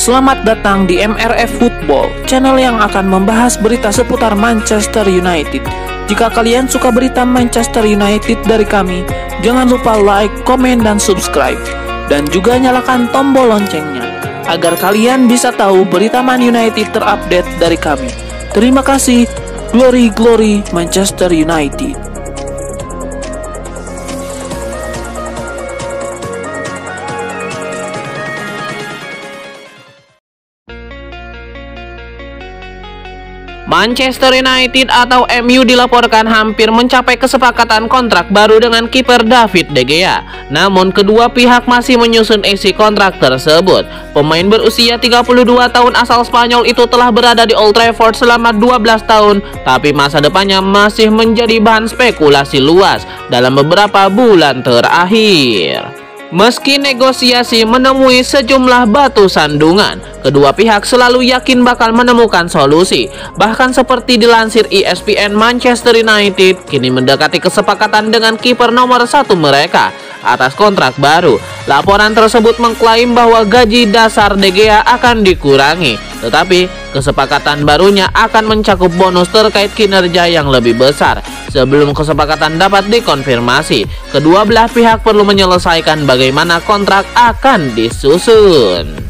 Selamat datang di MRF Football, channel yang akan membahas berita seputar Manchester United. Jika kalian suka berita Manchester United dari kami, jangan lupa like, komen, dan subscribe. Dan juga nyalakan tombol loncengnya, agar kalian bisa tahu berita Man United terupdate dari kami. Terima kasih. Glory, glory Manchester United. Manchester United atau MU dilaporkan hampir mencapai kesepakatan kontrak baru dengan kiper David De Gea. Namun kedua pihak masih menyusun isi kontrak tersebut. Pemain berusia 32 tahun asal Spanyol itu telah berada di Old Trafford selama 12 tahun, tapi masa depannya masih menjadi bahan spekulasi luas dalam beberapa bulan terakhir. Meski negosiasi menemui sejumlah batu sandungan, kedua pihak selalu yakin bakal menemukan solusi. Bahkan seperti dilansir ESPN, Manchester United kini mendekati kesepakatan dengan kiper nomor 1 mereka atas kontrak baru. Laporan tersebut mengklaim bahwa gaji dasar De Gea akan dikurangi, tetapi kesepakatan barunya akan mencakup bonus terkait kinerja yang lebih besar. Sebelum kesepakatan dapat dikonfirmasi, kedua belah pihak perlu menyelesaikan bagaimana kontrak akan disusun.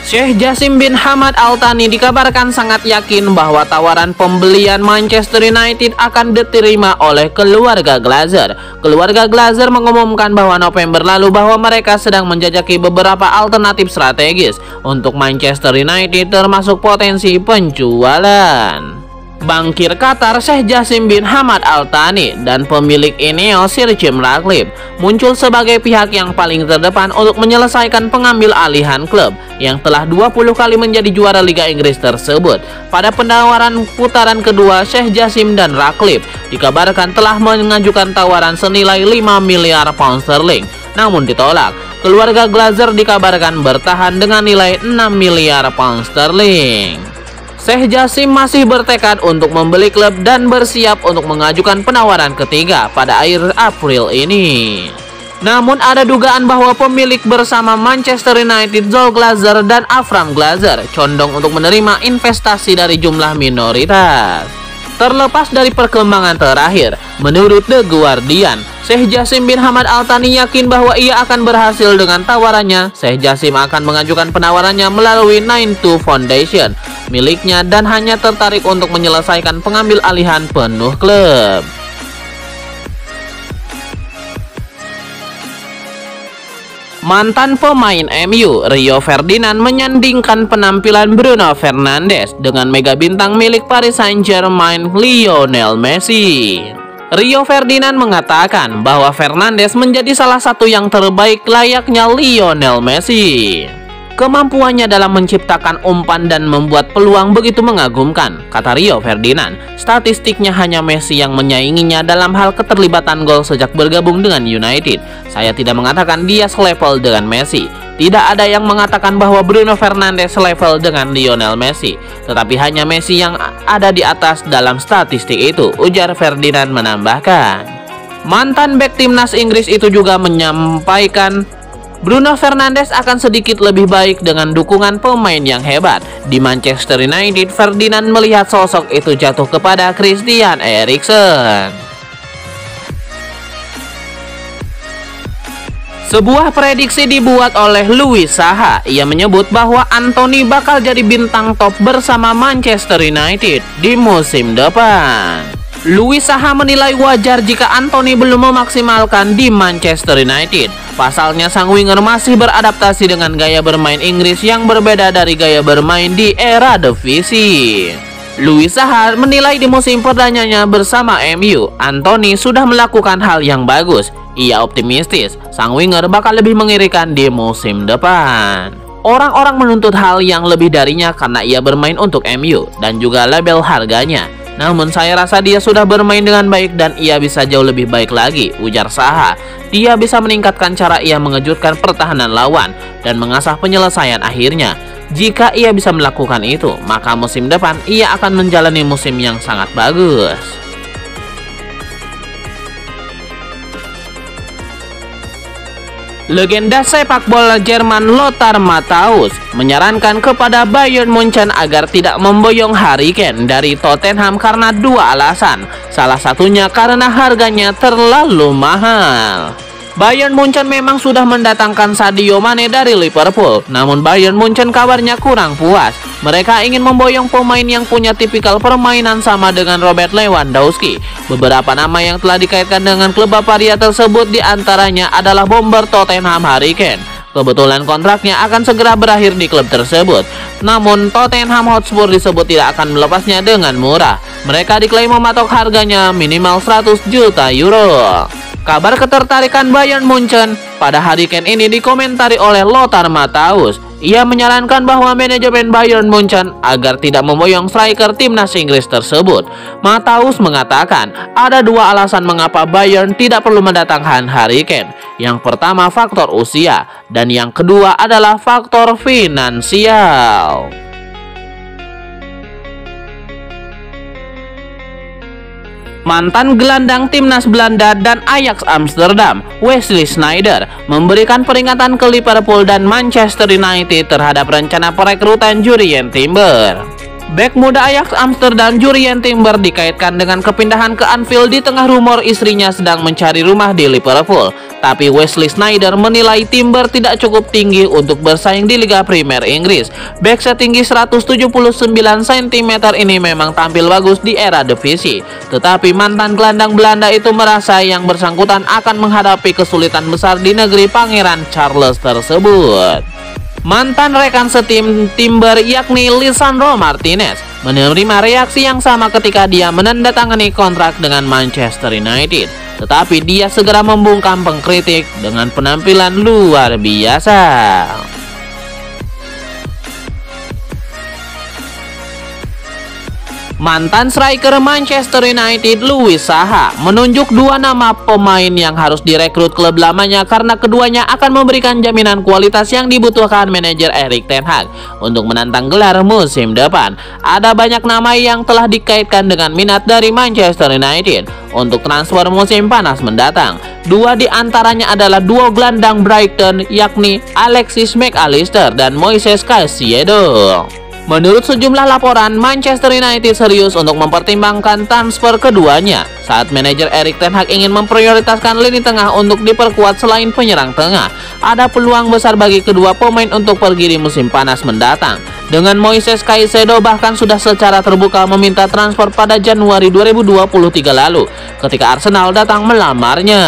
Sheikh Jassim bin Hamad Al Thani dikabarkan sangat yakin bahwa tawaran pembelian Manchester United akan diterima oleh keluarga Glazer. Keluarga Glazer mengumumkan bahwa November lalu bahwa mereka sedang menjajaki beberapa alternatif strategis untuk Manchester United, termasuk potensi penjualan. Bankir Qatar Sheikh Jassim bin Hamad Al Thani dan pemilik Ineos Sir Jim Ratcliffe muncul sebagai pihak yang paling terdepan untuk menyelesaikan pengambil alihan klub yang telah 20 kali menjadi juara Liga Inggris tersebut. Pada penawaran putaran kedua, Sheikh Jassim dan Ratcliffe dikabarkan telah mengajukan tawaran senilai 5 miliar pound sterling, namun ditolak. Keluarga Glazer dikabarkan bertahan dengan nilai 6 miliar pound sterling. Sheikh Jassim masih bertekad untuk membeli klub dan bersiap untuk mengajukan penawaran ketiga pada akhir April ini. Namun ada dugaan bahwa pemilik bersama Manchester United, Joel Glazer dan Avram Glazer, condong untuk menerima investasi dari jumlah minoritas. Terlepas dari perkembangan terakhir, menurut The Guardian, Sheikh Jassim bin Hamad Al Thani yakin bahwa ia akan berhasil dengan tawarannya. Sheikh Jassim akan mengajukan penawarannya melalui 92 Foundation miliknya dan hanya tertarik untuk menyelesaikan pengambil alihan penuh klub. Mantan pemain MU, Rio Ferdinand menyandingkan penampilan Bruno Fernandes dengan mega bintang milik Paris Saint-Germain, Lionel Messi. Rio Ferdinand mengatakan bahwa Fernandes menjadi salah satu yang terbaik layaknya Lionel Messi. Kemampuannya dalam menciptakan umpan dan membuat peluang begitu mengagumkan, kata Rio Ferdinand. Statistiknya hanya Messi yang menyainginya dalam hal keterlibatan gol sejak bergabung dengan United. Saya tidak mengatakan dia selevel dengan Messi. Tidak ada yang mengatakan bahwa Bruno Fernandes selevel dengan Lionel Messi, tetapi hanya Messi yang ada di atas dalam statistik itu, ujar Ferdinand menambahkan. Mantan bek timnas Inggris itu juga menyampaikan Bruno Fernandes akan sedikit lebih baik dengan dukungan pemain yang hebat. Di Manchester United, Ferdinand melihat sosok itu jatuh kepada Christian Eriksen. Sebuah prediksi dibuat oleh Louis Saha. Ia menyebut bahwa Anthony bakal jadi bintang top bersama Manchester United di musim depan. Louis Saha menilai wajar jika Anthony belum memaksimalkan di Manchester United. Pasalnya sang winger masih beradaptasi dengan gaya bermain Inggris yang berbeda dari gaya bermain di era divisi. Louis Saha menilai di musim perdananya bersama MU, Anthony sudah melakukan hal yang bagus. Ia optimistis sang winger bakal lebih mengerikan di musim depan. Orang-orang menuntut hal yang lebih darinya karena ia bermain untuk MU dan juga label harganya. Namun saya rasa dia sudah bermain dengan baik dan ia bisa jauh lebih baik lagi, ujar Saha. Dia bisa meningkatkan cara ia mengejutkan pertahanan lawan dan mengasah penyelesaian akhirnya. Jika ia bisa melakukan itu, maka musim depan ia akan menjalani musim yang sangat bagus. Legenda sepak bola Jerman Lothar Matthäus menyarankan kepada Bayern Munchen agar tidak memboyong Harry Kane dari Tottenham karena dua alasan. Salah satunya karena harganya terlalu mahal. Bayern Munchen memang sudah mendatangkan Sadio Mane dari Liverpool, namun Bayern Munchen kabarnya kurang puas. Mereka ingin memboyong pemain yang punya tipikal permainan sama dengan Robert Lewandowski. Beberapa nama yang telah dikaitkan dengan klub Bavaria tersebut diantaranya adalah bomber Tottenham Harry Kane. Kebetulan kontraknya akan segera berakhir di klub tersebut. Namun Tottenham Hotspur disebut tidak akan melepasnya dengan murah. Mereka diklaim mematok harganya minimal 100 juta euro. Kabar ketertarikan Bayern Munchen pada Harry Kane ini dikomentari oleh Lothar Matthäus. Ia menyarankan bahwa manajemen Bayern Munchen agar tidak memboyong striker timnas Inggris tersebut. Matthäus mengatakan ada dua alasan mengapa Bayern tidak perlu mendatangkan Harry Kane. Yang pertama faktor usia dan yang kedua adalah faktor finansial. Mantan gelandang timnas Belanda dan Ajax Amsterdam, Wesley Sneijder, memberikan peringatan ke Liverpool dan Manchester United terhadap rencana perekrutan Jurrien Timber. Bek muda Ajax Amsterdam Jurrien Timber dikaitkan dengan kepindahan ke Anfield di tengah rumor istrinya sedang mencari rumah di Liverpool. Tapi Wesley Sneijder menilai Timber tidak cukup tinggi untuk bersaing di Liga Premier Inggris. Bek setinggi 179 cm ini memang tampil bagus di era divisi. Tetapi mantan gelandang Belanda itu merasa yang bersangkutan akan menghadapi kesulitan besar di negeri Pangeran Charles tersebut. Mantan rekan setim Timber yakni Lisandro Martinez menerima reaksi yang sama ketika dia menandatangani kontrak dengan Manchester United. Tetapi dia segera membungkam pengkritik dengan penampilan luar biasa. Mantan striker Manchester United Louis Saha menunjuk dua nama pemain yang harus direkrut klub lamanya karena keduanya akan memberikan jaminan kualitas yang dibutuhkan manajer Erik ten Hag untuk menantang gelar musim depan. Ada banyak nama yang telah dikaitkan dengan minat dari Manchester United untuk transfer musim panas mendatang. Dua di antaranya adalah duo gelandang Brighton yakni Alexis Mac Allister dan Moises Caicedo. Menurut sejumlah laporan, Manchester United serius untuk mempertimbangkan transfer keduanya saat manajer Erik ten Hag ingin memprioritaskan lini tengah untuk diperkuat selain penyerang tengah. Ada peluang besar bagi kedua pemain untuk pergi di musim panas mendatang. Dengan Moises Caicedo bahkan sudah secara terbuka meminta transfer pada Januari 2023 lalu ketika Arsenal datang melamarnya.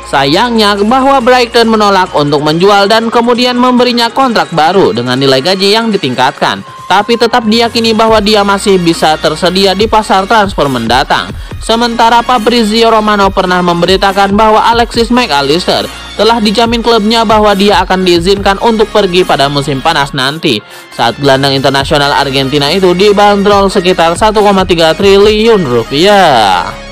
Sayangnya bahwa Brighton menolak untuk menjual dan kemudian memberinya kontrak baru dengan nilai gaji yang ditingkatkan. Tapi tetap diyakini bahwa dia masih bisa tersedia di pasar transfer mendatang. Sementara Fabrizio Romano pernah memberitakan bahwa Alexis Mac Allister telah dijamin klubnya bahwa dia akan diizinkan untuk pergi pada musim panas nanti, saat gelandang internasional Argentina itu dibanderol sekitar 1,3 triliun rupiah.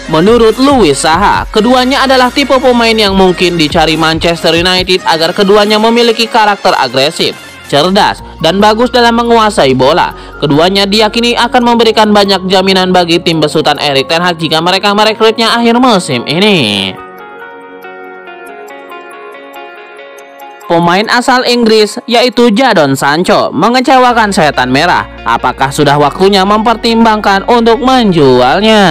Menurut Louis Saha, keduanya adalah tipe pemain yang mungkin dicari Manchester United agar keduanya memiliki karakter agresif, cerdas, dan bagus dalam menguasai bola. Keduanya diyakini akan memberikan banyak jaminan bagi tim besutan Erik ten Hag jika mereka merekrutnya akhir musim ini. Pemain asal Inggris yaitu Jadon Sancho mengecewakan Setan Merah. Apakah sudah waktunya mempertimbangkan untuk menjualnya?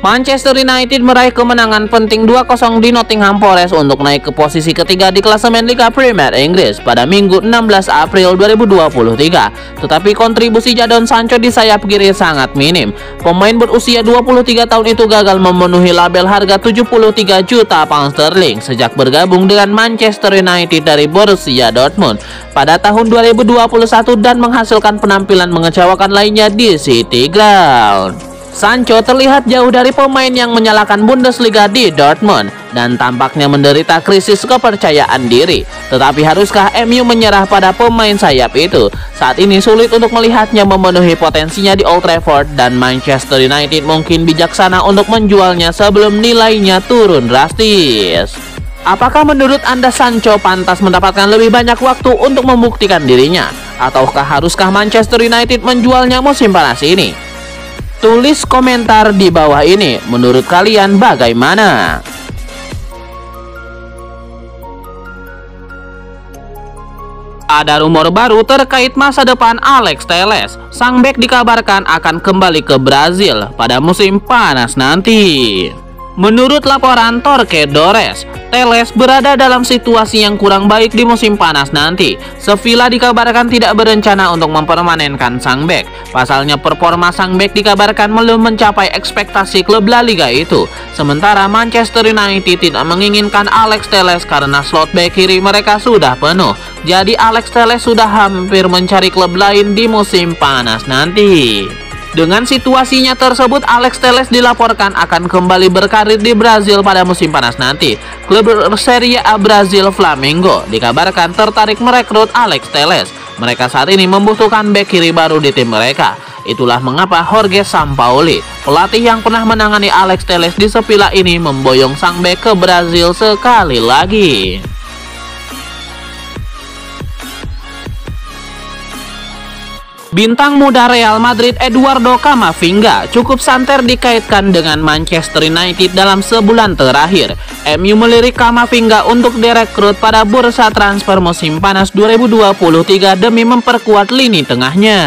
Manchester United meraih kemenangan penting 2-0 di Nottingham Forest untuk naik ke posisi ketiga di klasemen Liga Premier Inggris pada Minggu 16 April 2023. Tetapi kontribusi Jadon Sancho di sayap kiri sangat minim. Pemain berusia 23 tahun itu gagal memenuhi label harga 73 juta pound sterling sejak bergabung dengan Manchester United dari Borussia Dortmund pada tahun 2021 dan menghasilkan penampilan mengecewakan lainnya di City Ground. Sancho terlihat jauh dari pemain yang menyalakan Bundesliga di Dortmund dan tampaknya menderita krisis kepercayaan diri. Tetapi haruskah MU menyerah pada pemain sayap itu? Saat ini sulit untuk melihatnya memenuhi potensinya di Old Trafford dan Manchester United mungkin bijaksana untuk menjualnya sebelum nilainya turun drastis. Apakah menurut Anda Sancho pantas mendapatkan lebih banyak waktu untuk membuktikan dirinya? Ataukah haruskah Manchester United menjualnya musim panas ini? Tulis komentar di bawah ini, menurut kalian bagaimana? Ada rumor baru terkait masa depan Alex Telles. Sang bek dikabarkan akan kembali ke Brazil pada musim panas nanti. Menurut laporan Torquedores, Telles berada dalam situasi yang kurang baik di musim panas nanti. Sevilla dikabarkan tidak berencana untuk mempermanenkan sang bek. Pasalnya performa sang bek dikabarkan belum mencapai ekspektasi klub La Liga itu. Sementara Manchester United tidak menginginkan Alex Telles karena slot bek kiri mereka sudah penuh. Jadi Alex Telles sudah hampir mencari klub lain di musim panas nanti. Dengan situasinya tersebut, Alex Telles dilaporkan akan kembali berkarir di Brazil pada musim panas nanti. Klub Serie A Brazil Flamengo dikabarkan tertarik merekrut Alex Telles. Mereka saat ini membutuhkan bek kiri baru di tim mereka. Itulah mengapa Jorge Sampaoli, pelatih yang pernah menangani Alex Telles di Sevilla ini, memboyong sang bek ke Brazil sekali lagi. Bintang muda Real Madrid Eduardo Camavinga cukup santer dikaitkan dengan Manchester United dalam sebulan terakhir. MU melirik Camavinga untuk direkrut pada bursa transfer musim panas 2023 demi memperkuat lini tengahnya.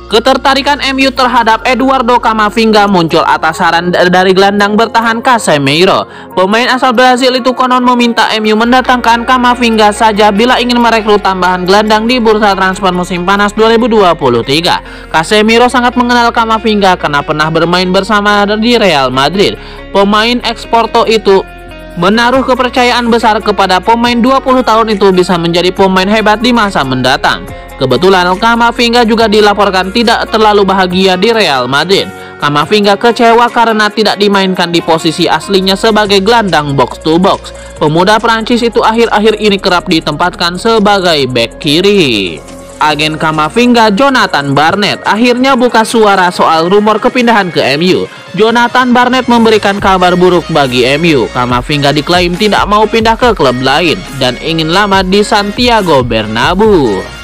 Ketertarikan MU terhadap Eduardo Camavinga muncul atas saran dari gelandang bertahan Casemiro. Pemain asal Brazil itu konon meminta MU mendatangkan Camavinga saja bila ingin merekrut tambahan gelandang di bursa transfer musim panas 2023. Casemiro sangat mengenal Camavinga karena pernah bermain bersama di Real Madrid. Pemain eksporto itu menaruh kepercayaan besar kepada pemain 20 tahun itu bisa menjadi pemain hebat di masa mendatang. Kebetulan Camavinga juga dilaporkan tidak terlalu bahagia di Real Madrid. Camavinga kecewa karena tidak dimainkan di posisi aslinya sebagai gelandang box to box. Pemuda Prancis itu akhir-akhir ini kerap ditempatkan sebagai bek kiri. Agen Camavinga, Jonathan Barnett, akhirnya buka suara soal rumor kepindahan ke MU. Jonathan Barnett memberikan kabar buruk bagi MU. Camavinga diklaim tidak mau pindah ke klub lain dan ingin lama di Santiago Bernabeu.